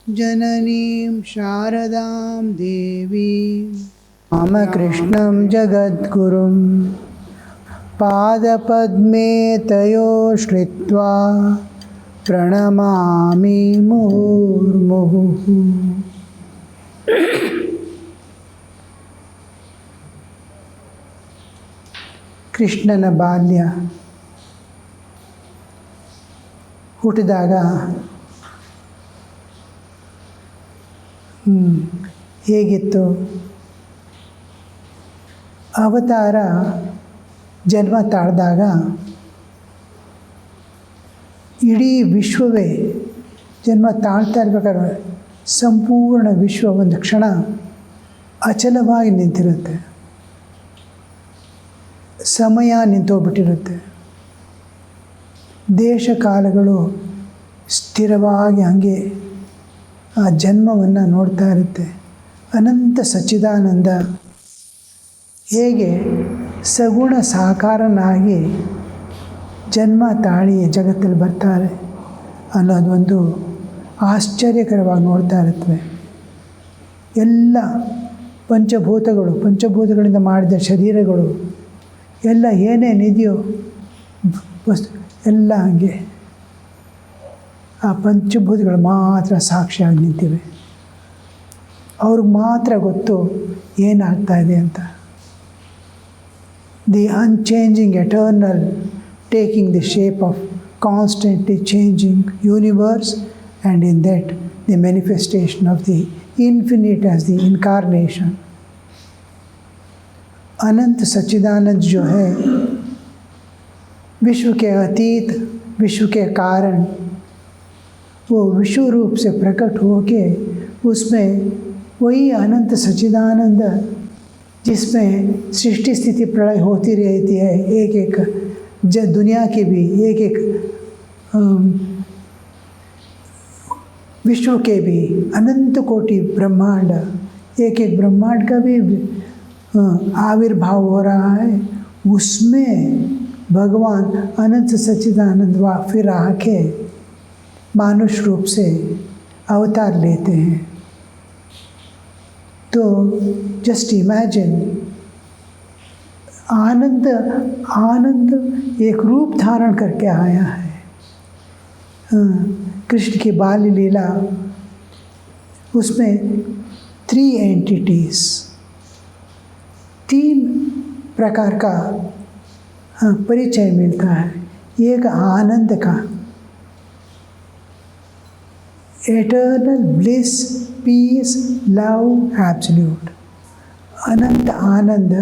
जननीं शारदां देवीं रामकृष्णं जगद्गुरुं पादपद्मे तयो श्रित्वा प्रणमामि मुहुर्मुहुः। ಕೃಷ್ಣನ ಬಾಲ್ಯ ಹುಟ್ಟಿದಾಗ ಹೇಗಿತ್ತು? ಅವತಾರ ಜನ್ಮ ತಾಳಿದಾಗ ಇಡೀ ವಿಶ್ವವೇ ಜನ್ಮ ತಾಳ್ತಾ ಇರ್ಬೇಕಾದ್ರೆ ಸಂಪೂರ್ಣ ವಿಶ್ವ ಒಂದು ಕ್ಷಣ ಅಚಲವಾಗಿ ನಿಂತಿರುತ್ತೆ. ಸಮಯ ನಿಂತೋಗ್ಬಿಟ್ಟಿರುತ್ತೆ. ದೇಶ ಕಾಲಗಳು ಸ್ಥಿರವಾಗಿ ಹಾಗೆ ಆ ಜನ್ಮವನ್ನು ನೋಡ್ತಾ ಇರುತ್ತೆ. ಅನಂತ ಸಚ್ಚಿದಾನಂದ ಹೇಗೆ ಸಗುಣ ಸಾಕಾರನಾಗಿ ಜನ್ಮ ತಾಳಿ ಜಗತ್ತಲ್ಲಿ ಬರ್ತಾರೆ ಅನ್ನೋದೊಂದು ಆಶ್ಚರ್ಯಕರವಾಗಿ ನೋಡ್ತಾ ಇರುತ್ತವೆ. ಎಲ್ಲ ಪಂಚಭೂತಗಳಿಂದ ಮಾಡಿದ ಶರೀರಗಳು ಎಲ್ಲ ಏನೇನಿದೆಯೋ ವಸ್ತು ಎಲ್ಲ ಹಾಗೆ ಆ ಪಂಚಭೂತಗಳು ಮಾತ್ರ ಸಾಕ್ಷಿಯಾಗಿ ನಿಂತಿವೆ. ಅವ್ರಿಗೆ ಮಾತ್ರ ಗೊತ್ತು ಏನಾಗ್ತಾ ಇದೆ ಅಂತ. The unchanging eternal taking the shape of constantly changing universe and in that the manifestation of the infinite as the incarnation. अनंत सच्चिदानंद जो है विश्व के अतीत, विश्व के कारण, वो विश्व रूप से प्रकट होके उसमें वही अनंत सच्चिदानंद जिसमें सृष्टि स्थिति प्रलय होती रहती है, एक एक दुनिया की भी एक एक विश्व के भी अनंत कोटि ब्रह्मांड, एक एक ब्रह्मांड का भी आविर्भाव हो रहा है। उसमें भगवान अनंत सच्चिदानंद फिर आके मानुष रूप से अवतार लेते हैं। तो जस्ट इमेजिन, आनंद आनंद एक रूप धारण करके आया है। कृष्ण की बाल लीला, उसमें 3 एंटिटीज़, 3 प्रकार का परिचय मिलता है। एक आनंद का, eternal bliss, peace, love, absolute, अनंत आनंद,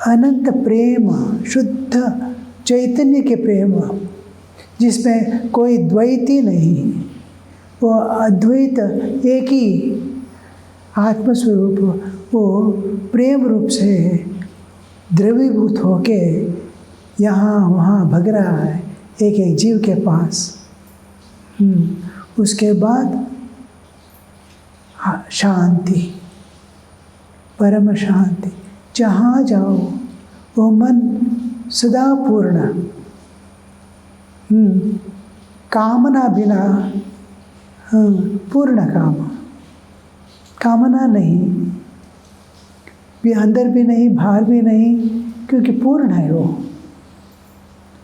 अनंत प्रेम, शुद्ध चैतन्य के प्रेम जिसमें कोई द्वैत ही नहीं, वो अद्वैत एक ही आत्मस्वरूप, वो प्रेम रूप से द्रवीभूत होके यहाँ वहाँ भग रहा है एक एक जीव के पास। उसके बाद शांति, परम शांति, जहाँ जाओ वो मन सदा पूर्ण, कामना बिना, पूर्ण कामना नहीं, भी अंदर भी नहीं बाहर भी नहीं, क्योंकि पूर्ण है वो।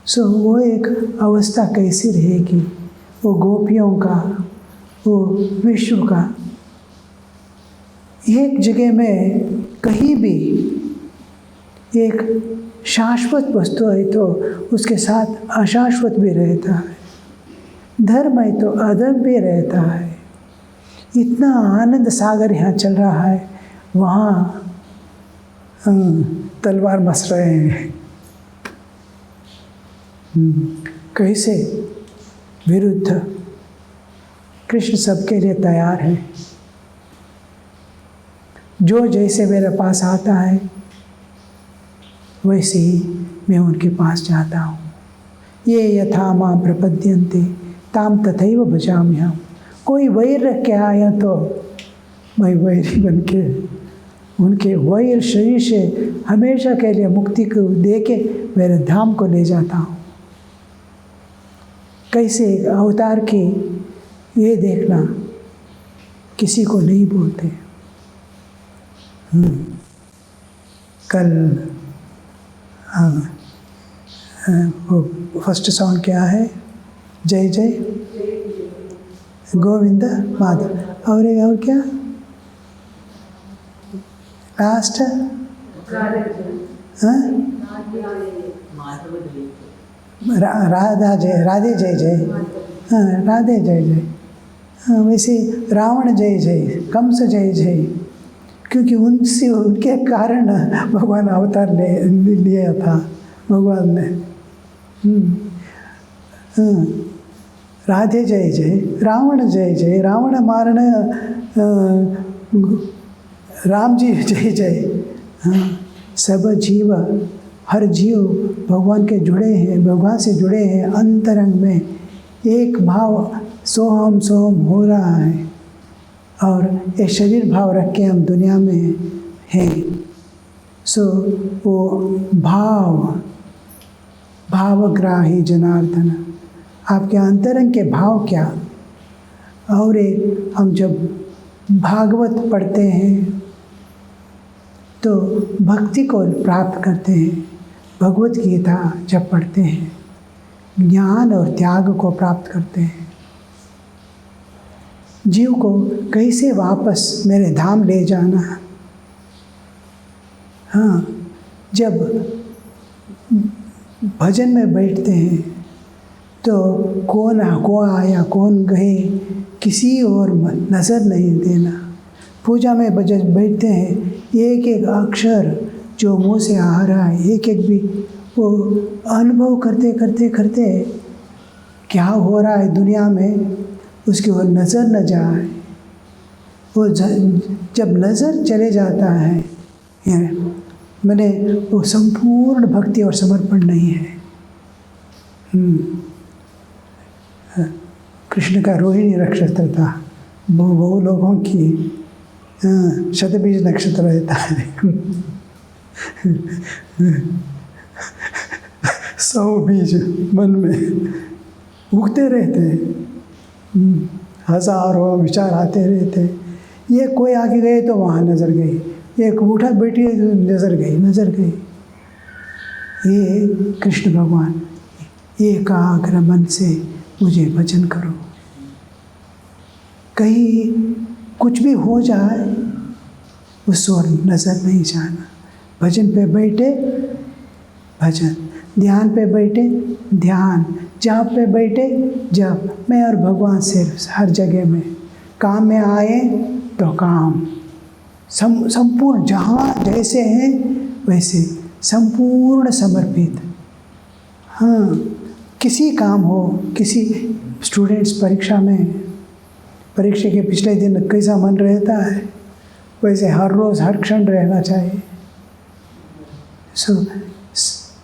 सो वो एक अवस्था कैसी रहेगी, वो गोपियों का, वो विश्व का। एक जगह में कहीं भी एक शाश्वत वस्तु है तो उसके साथ अशाश्वत भी रहता है, धर्म है तो अधर्म भी रहता है। इतना आनंद सागर यहाँ चल रहा है, वहाँ तलवार मस रहे हैं। कैसे विरुद्ध, कृष्ण सबके लिए तैयार है। जो जैसे मेरे पास आता है वैसे ही मैं उनके पास जाता हूँ। ये यथा मां प्रपद्यन्ते ताम तथैव भजाम्यहम्। कोई वैर रख के आया तो मैं वैरी बन के उनके वैर शरीर से हमेशा के लिए मुक्ति को दे के मेरे धाम को ले जाता हूँ। कैसे अवतार की ये देखना, किसी को नहीं बोलते। कल वो फर्स्ट सॉन्ग क्या है? जय जय गोविंद माधव। और क्या लास्ट? राधा जय, राधे जय जय। हाँ, राधे जय जय। हाँ, वैसे रावण जय जय, कंस जय जय, क्योंकि उनके कारण भगवान अवतार लिया था भगवान ने। राधे जय जय, रावण जय जय, रावण मारने राम जी जय जय। हाँ, सब जीव, हर जीव भगवान के जुड़े हैं, भगवान से जुड़े हैं। अंतरंग में एक भाव सोहम सोहम हो रहा है, और ये शरीर भाव रख के हम दुनिया में हैं। सो वो भावग्राही जनार्दन, आपके अंतरंग के भाव क्या। और एक, हम जब भागवत पढ़ते हैं तो भक्ति को प्राप्त करते हैं। भगवत गीता जब पढ़ते हैं, ज्ञान और त्याग को प्राप्त करते हैं। जीव को कैसे वापस मेरे धाम ले जाना। हाँ, जब भजन में बैठते हैं तो कौन आया कौन गए किसी और नज़र नहीं देना। पूजा में बैठते हैं, एक एक अक्षर जो मुँह से आ रहा है, एक एक भी वो अनुभव करते करते करते क्या हो रहा है दुनिया में, उसकी ओर नज़र न जाए। वो जब नज़र चले जाता है, मैंने वो संपूर्ण भक्ति और समर्पण नहीं है। कृष्ण का रोहिणी नक्षत्र था, वो लोगों की शतबीज नक्षत्र रहता है। 100 बीज मन में उगते रहते हैं, हजारों विचार आते रहते हैं। ये कोई आगे गए तो वहाँ नज़र गई, एक उठा बैठी तो नज़र गई। ये कृष्ण भगवान एकाग्र मन से मुझे भजन करो। कहीं कुछ भी हो जाए उस ओर नज़र नहीं जाना। भजन पे बैठे भजन, ध्यान पे बैठे ध्यान, जाप पे बैठे जाप। मैं और भगवान से हर जगह में, काम में आए तो काम संपूर्ण, जहाँ जैसे हैं वैसे संपूर्ण समर्पित। हाँ, किसी काम हो, किसी स्टूडेंट्स परीक्षा के पिछले दिन कैसा मन रहता है, वैसे हर रोज़ हर क्षण रहना चाहिए।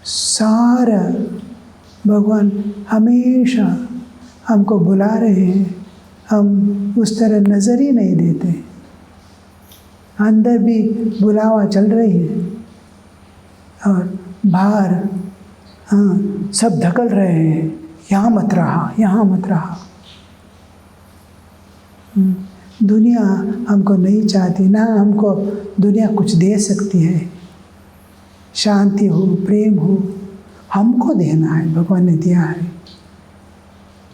सारा भगवान हमेशा हमको बुला रहे हैं, हम उस तरह नज़र ही नहीं देते। अंदर भी बुलावा चल रही है और बाहर हाँ सब धकल रहे हैं, यहाँ मत रहा, यहाँ मत रहा। दुनिया हमको नहीं चाहती, ना हमको दुनिया कुछ दे सकती है। शांति हो, प्रेम हो, हमको देना है, भगवान ने दिया है।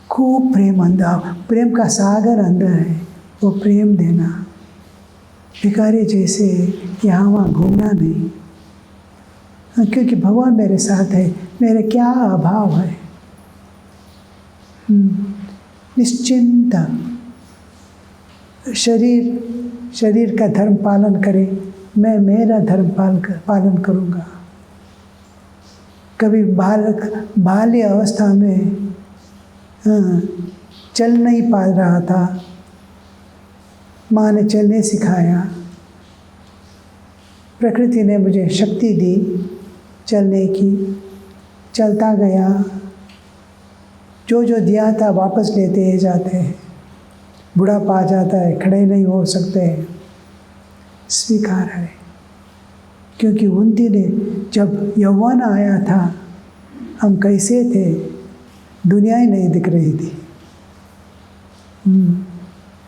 खूब प्रेम अंदर, प्रेम का सागर अंदर है, वो प्रेम देना। भिखारी जैसे यहाँ वहाँ घूमना नहीं, क्योंकि भगवान मेरे साथ है, मेरे क्या अभाव है। निश्चिंत शरीर का धर्म पालन करे, मैं मेरा धर्म पालन करूँगा। कभी बाल्य अवस्था में चल नहीं पा रहा था, माँ ने चलने सिखाया, प्रकृति ने मुझे शक्ति दी चलने की, चलता गया। जो दिया था वापस लेते जाते हैं, बुढ़ापा आ जाता है, खड़े नहीं हो सकते, स्वीकार है। क्योंकि उन दिनों जब यौवन आया था, हम कैसे थे, दुनिया ही नहीं दिख रही थी।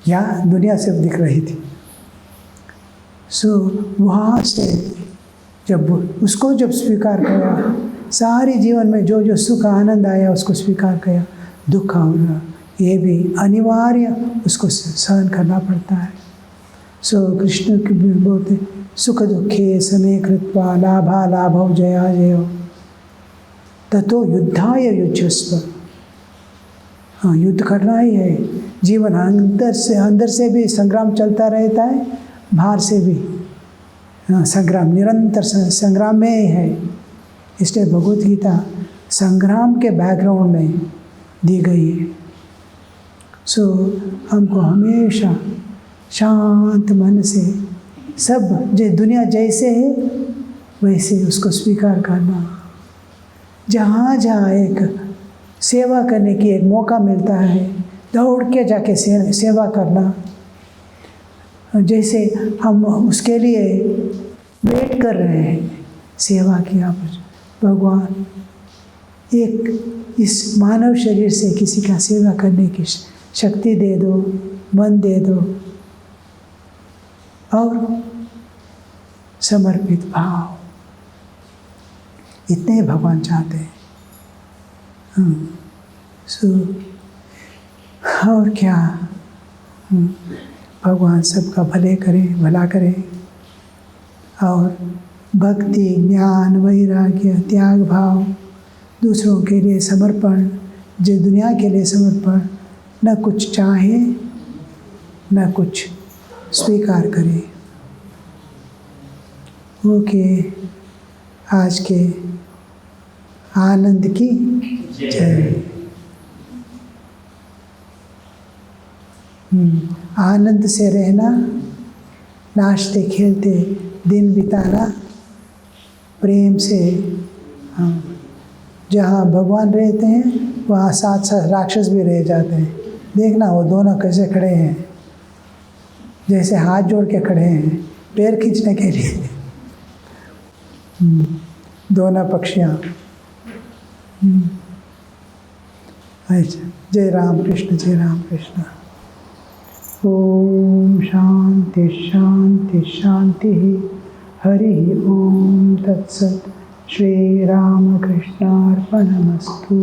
यहाँ दुनिया सिर्फ दिख रही थी। वहाँ से जब उसको जब स्वीकार किया, सारे जीवन में जो जो सुख आनंद आया उसको स्वीकार किया, दुख होगा ये भी अनिवार्य उसको सहन करना पड़ता है। कृष्ण की बोलते सुख दुखे समे कृत्वा लाभा लाभौ जया जयो ततो युद्धाय युज्यस्व। हाँ, युद्ध करना ही है। जीवन अंदर से भी संग्राम चलता रहता है, बाहर से भी संग्राम, निरंतर संग्राम में ही है। इसलिए भगवत गीता संग्राम के बैकग्राउंड में दी गई है। हमको हमेशा शांत मन से सब दुनिया जैसे है वैसे उसको स्वीकार करना। जहाँ जहाँ एक सेवा करने की एक मौका मिलता है, दौड़ के जाके सेवा करना। जैसे हम उसके लिए वेट कर रहे हैं सेवा की, आप भगवान एक इस मानव शरीर से किसी का सेवा करने की शक्ति दे दो, मन दे दो और समर्पित भाव, इतने भगवान चाहते हैं। और क्या, भगवान सबका भला करे और भक्ति, ज्ञान, वैराग्य, त्याग भाव, दूसरों के लिए समर्पण, जो दुनिया के लिए समर्पण, न कुछ चाहे न कुछ स्वीकार करे। ओके, आज के आनंद की जय। आनंद से रहना, नाचते खेलते दिन बिताना, प्रेम से। जहाँ भगवान रहते हैं वहाँ साथ साथ राक्षस भी रह जाते हैं। देखना वो दोनों कैसे खड़े हैं, जैसे हाथ जोड़ के खड़े हैं पैर खींचने के लिए। दोनों पक्षियाँ। अच्छा, जय राम कृष्ण, जय राम कृष्ण। ओम शांति शांति शांति। हरि ओम तत्सत। श्री राम कृष्णार्पणमस्तु।